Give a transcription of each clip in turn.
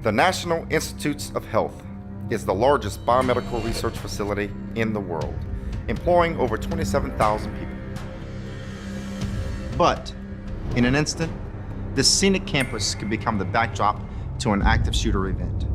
The National Institutes of Health is the largest biomedical research facility in the world, employing over 27,000 people. But in an instant, this scenic campus could become the backdrop to an active shooter event.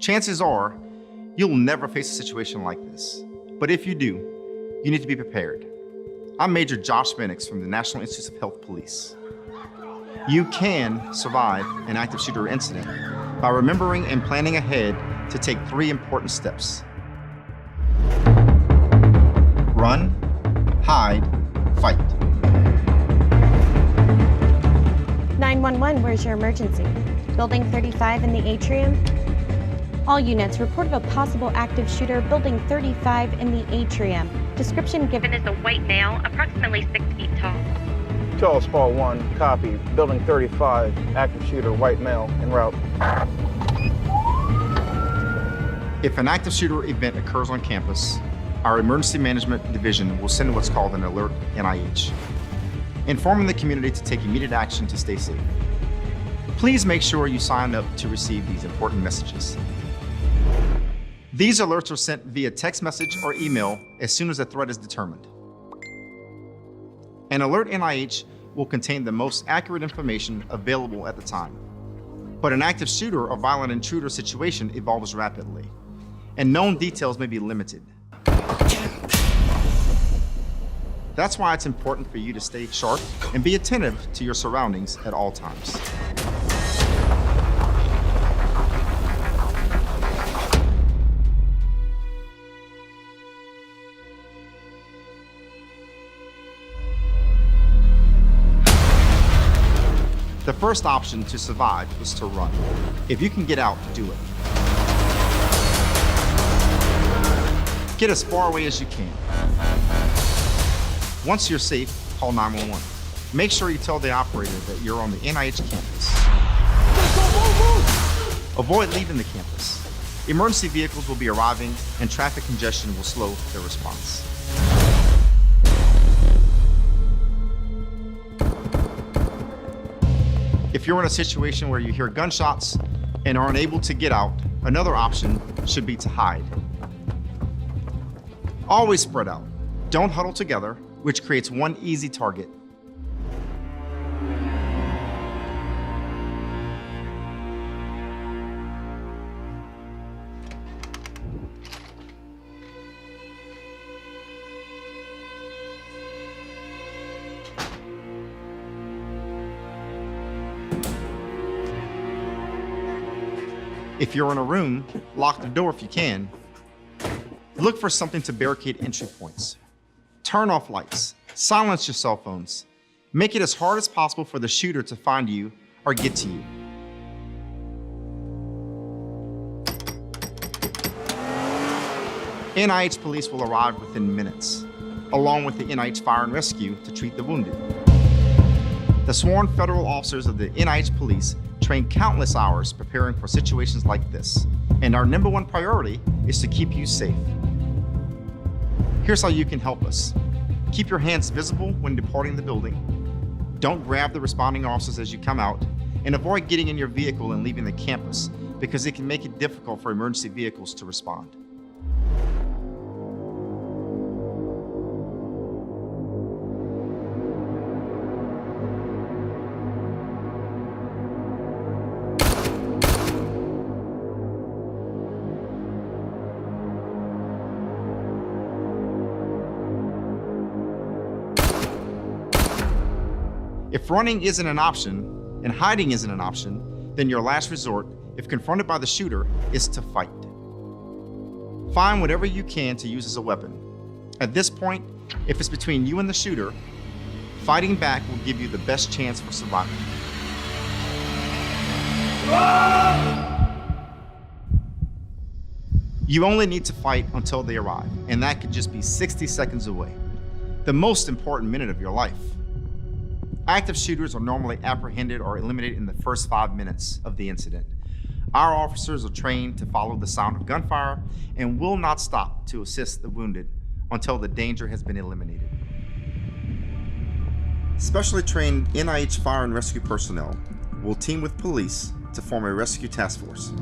Chances are, you'll never face a situation like this. But if you do, you need to be prepared. I'm Major Josh Bennix from the National Institutes of Health Police. You can survive an active shooter incident by remembering and planning ahead to take 3 important steps. Run, hide, fight. 911, where's your emergency? Building 35 in the atrium? All units reported a possible active shooter, building 35 in the atrium. Description given is a white male, approximately 6 feet tall. Charles Spall 1, copy. Building 35, active shooter, white male, en route. If an active shooter event occurs on campus, our Emergency Management Division will send what's called an alert NIH, informing the community to take immediate action to stay safe. Please make sure you sign up to receive these important messages. These alerts are sent via text message or email as soon as a threat is determined. An alert NIH will contain the most accurate information available at the time. But an active shooter or violent intruder situation evolves rapidly, and known details may be limited. That's why it's important for you to stay sharp and be attentive to your surroundings at all times. The first option to survive is to run. If you can get out, do it. Get as far away as you can. Once you're safe, call 911. Make sure you tell the operator that you're on the NIH campus. Avoid leaving the campus. Emergency vehicles will be arriving and traffic congestion will slow their response. If you're in a situation where you hear gunshots and are unable to get out, another option should be to hide. Always spread out. Don't huddle together, which creates one easy target. If you're in a room, lock the door if you can. Look for something to barricade entry points. Turn off lights. Silence your cell phones. Make it as hard as possible for the shooter to find you or get to you. NIH police will arrive within minutes, along with the NIH Fire and Rescue to treat the wounded. The sworn federal officers of the NIH police train countless hours preparing for situations like this, and our number 1 priority is to keep you safe. Here's how you can help us. Keep your hands visible when departing the building. Don't grab the responding officers as you come out, and avoid getting in your vehicle and leaving the campus because it can make it difficult for emergency vehicles to respond. If running isn't an option and hiding isn't an option, then your last resort, if confronted by the shooter, is to fight. Find whatever you can to use as a weapon. At this point, if it's between you and the shooter, fighting back will give you the best chance for survival. You only need to fight until they arrive, and that could just be 60 seconds away, the most important minute of your life. Active shooters are normally apprehended or eliminated in the first 5 minutes of the incident. Our officers are trained to follow the sound of gunfire and will not stop to assist the wounded until the danger has been eliminated. Specially trained NIH fire and rescue personnel will team with police to form a rescue task force.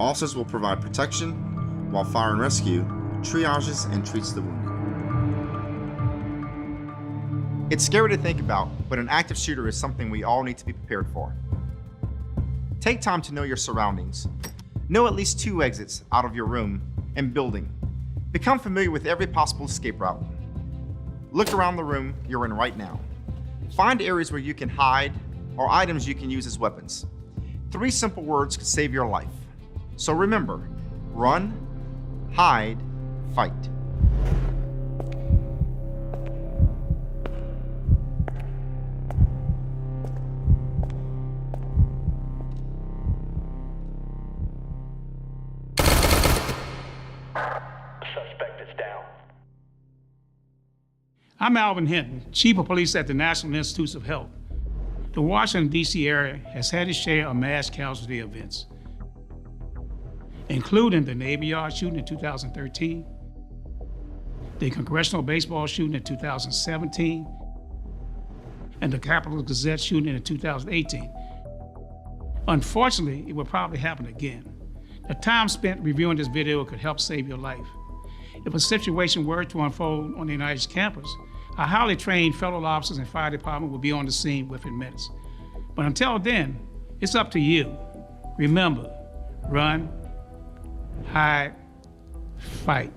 Officers will provide protection while fire and rescue triages and treats the wounded. It's scary to think about, but an active shooter is something we all need to be prepared for. Take time to know your surroundings. Know at least 2 exits out of your room and building. Become familiar with every possible escape route. Look around the room you're in right now. Find areas where you can hide or items you can use as weapons. 3 simple words could save your life. So remember, run, hide, fight. Suspect is down. I'm Alvin Hinton, Chief of Police at the National Institutes of Health. The Washington, D.C. area has had its share of mass casualty events, including the Navy Yard shooting in 2013, the Congressional baseball shooting in 2017, and the Capitol Gazette shooting in 2018. Unfortunately, it will probably happen again. The time spent reviewing this video could help save your life. If a situation were to unfold on the NIH campus, our highly trained federal officers and fire department will be on the scene within minutes. But until then, it's up to you. Remember, run, hide, fight.